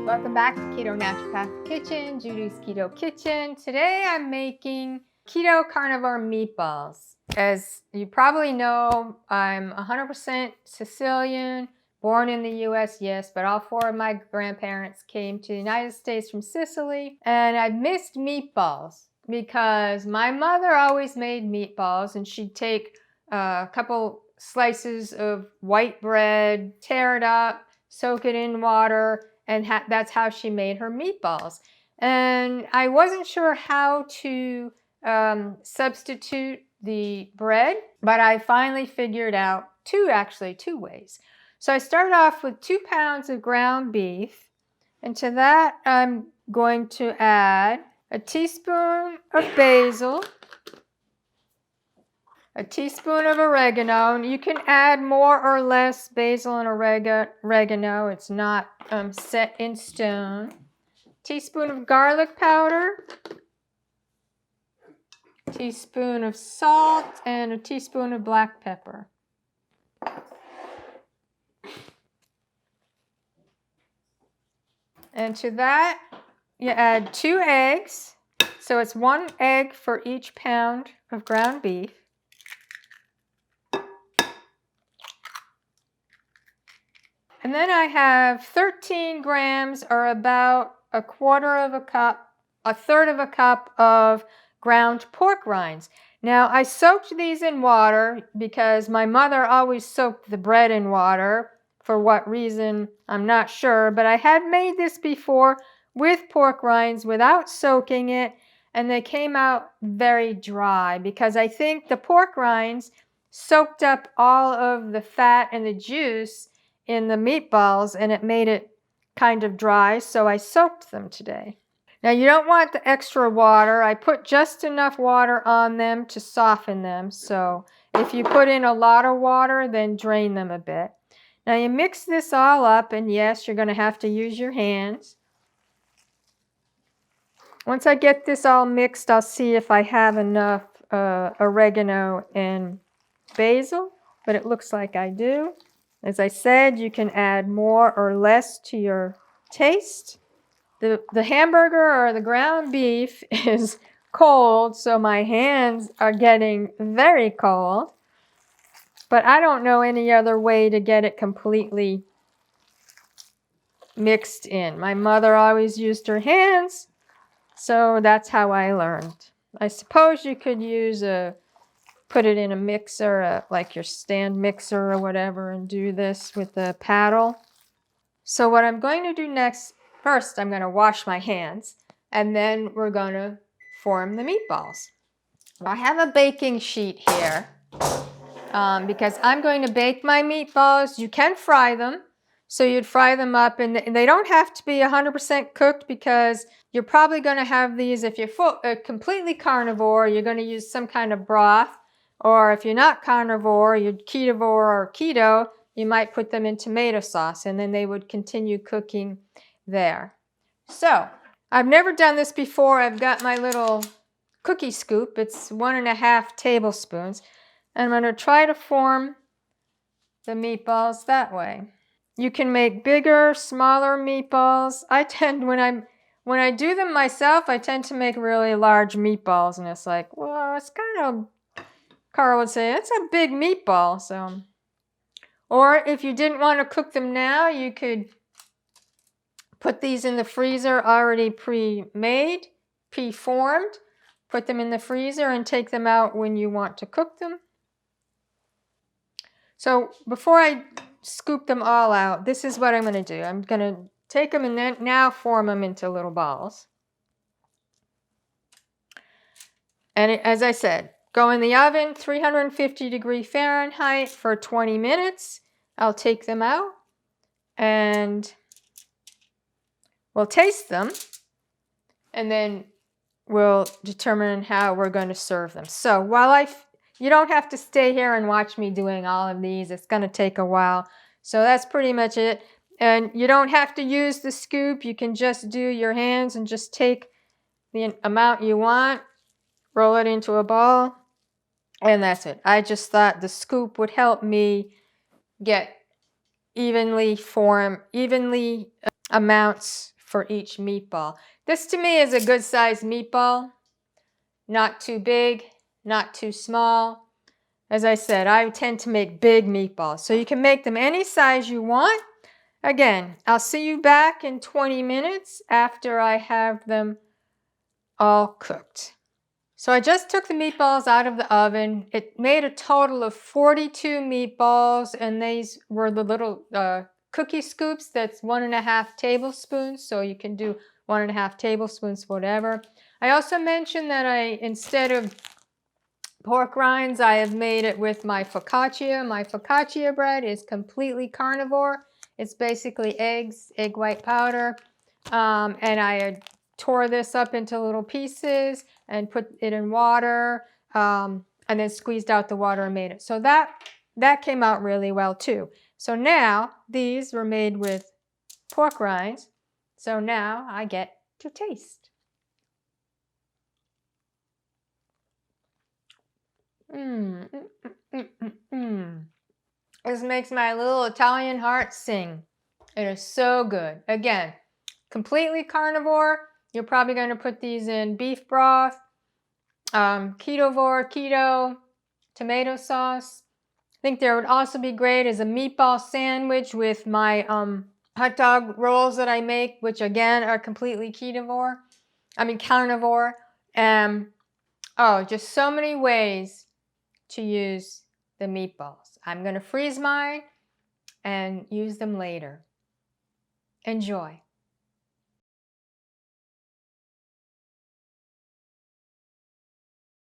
Welcome back to Keto Naturopath Kitchen, Judy's Keto Kitchen. Today I'm making keto carnivore meatballs. As you probably know, I'm 100% Sicilian, born in the US, yes, but all four of my grandparents came to the United States from Sicily, and I missed meatballs because my mother always made meatballs, and she'd take a couple slices of white bread, tear it up, soak it in water, and that's how she made her meatballs. And I wasn't sure how to substitute the bread, but I finally figured out two ways. So I started off with 2 pounds of ground beef, and to that I'm going to add a teaspoon of basil, a teaspoon of oregano. You can add more or less basil and oregano. It's not set in stone. Teaspoon of garlic powder, teaspoon of salt, and a teaspoon of black pepper. And to that, you add 2 eggs. So it's 1 egg for each pound of ground beef. And then I have 13 grams, or about a third of a cup of ground pork rinds. Now, I soaked these in water because my mother always soaked the bread in water. For what reason, I'm not sure, but I had made this before with pork rinds without soaking it, and they came out very dry because I think the pork rinds soaked up all of the fat and the juice in the meatballs, and it made it kind of dry, so I soaked them today. Now, you don't want the extra water. I put just enough water on them to soften them, so if you put in a lot of water, then drain them a bit. Now, you mix this all up, and yes, you're going to have to use your hands. Once I get this all mixed, I'll see if I have enough oregano and basil, but it looks like I do. As I said, you can add more or less to your taste. The hamburger or the ground beef is cold, so my hands are getting very cold. But I don't know any other way to get it completely mixed in. My mother always used her hands, so that's how I learned. I suppose you could put it in a mixer, like your stand mixer or whatever, and do this with the paddle. So what I'm going to do next, first I'm going to wash my hands, and then we're going to form the meatballs. I have a baking sheet here because I'm going to bake my meatballs. You can fry them, so you'd fry them up, and they don't have to be 100% cooked because you're probably going to have these, if you're completely carnivore, you're going to use some kind of broth. Or if you're not carnivore, you're ketovore or keto, you might put them in tomato sauce, and then they would continue cooking there. So, I've never done this before. I've got my little cookie scoop. It's 1.5 tablespoons. And I'm going to try to form the meatballs that way. You can make bigger, smaller meatballs. When I do them myself, I tend to make really large meatballs, and it's like, well, it's kind of, Carl would say, it's a big meatball. So, or if you didn't want to cook them now, you could put these in the freezer already pre-made, pre-formed. Put them in the freezer and take them out when you want to cook them. So before I scoop them all out, this is what I'm going to do. I'm going to take them and then now form them into little balls. And as I said, go in the oven, 350°F for 20 minutes. I'll take them out and we'll taste them, and then we'll determine how we're going to serve them. So you don't have to stay here and watch me doing all of these. It's going to take a while. So that's pretty much it. And you don't have to use the scoop. You can just do your hands and just take the amount you want, roll it into a ball, and that's it. I just thought the scoop would help me get evenly amounts for each meatball. This to me is a good sized meatball. Not too big, not too small. As I said, I tend to make big meatballs. So you can make them any size you want. Again, I'll see you back in 20 minutes after I have them all cooked. So I just took the meatballs out of the oven. It made a total of 42 meatballs, and these were the little cookie scoops. That's 1.5 tablespoons, so you can do 1.5 tablespoons, whatever. I also mentioned that instead of pork rinds, I have made it with my focaccia. My focaccia bread is completely carnivore. It's basically eggs, egg white powder, and I had tore this up into little pieces and put it in water, and then squeezed out the water and made it. So that came out really well too. So now these were made with pork rinds. So now I get to taste. This makes my little Italian heart sing. It is so good. Again, completely carnivore. You're probably going to put these in beef broth, keto, tomato sauce. I think there would also be great as a meatball sandwich with my hot dog rolls that I make, which again are completely carnivore. Oh, just so many ways to use the meatballs. I'm going to freeze mine and use them later. Enjoy.